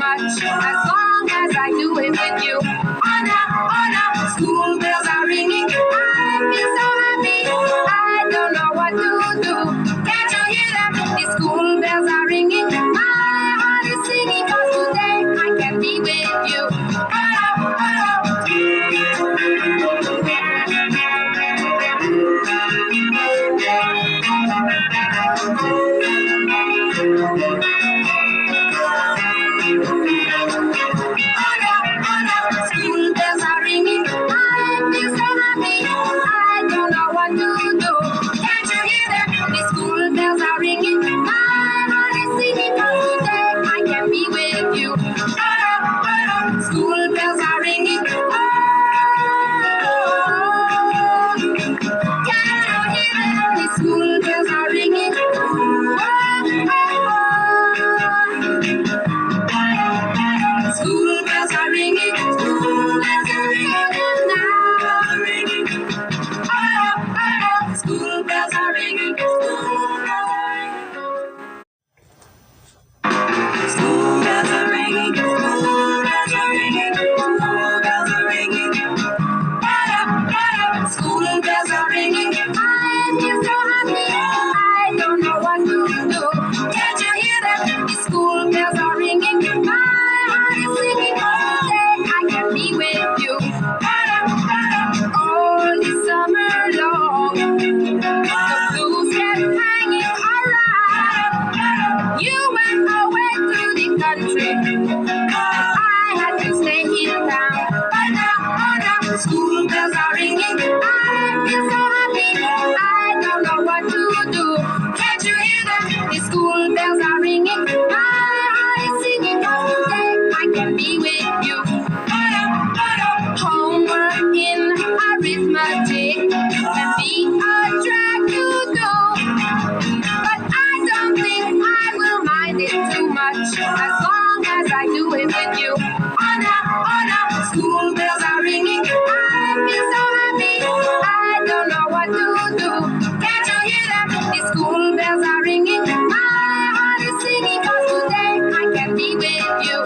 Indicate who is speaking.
Speaker 1: much as long as I do it with you. Oh no, school bells are ringing. I feel so happy. I don't know what to do. Can't you hear them? The school bells are ringing. My heart is singing 'cause today I can be with you. School bells are ringing. I feel so happy. I don't know what to do. Can't you hear them? The school bells are ringing. My heart is singing 'cause today I can be with you. School bells are ringing. Can't you hear them? The school bells are ringing. School bells are ringing. School bells are ringing now. School bells are ringing. School bells are ringing. School bells are ringing. School bells are ringing. School bells are ringing. I feel so happy. I don't know what to do. Can't you hear them? The school bells are ringing. My heart is singing. Today I can be with you. All the summer long, the blues kept hanging around. You went away to the country. I had to stay in town. But now, school bells are ringing. I feel so happy. I don't know what to do. Can't you hear them? The school bells are ringing. My heart is singing. Today I can be with you. Homework in arithmetic can be a drag to do, but I don't think I will mind it too much as long as I do it with you. Oh no, school bells are ringing. I feel so happy. I don't know what to do. Can't you hear them? The school bells are ringing. My heart is singing 'cause today I can be with you.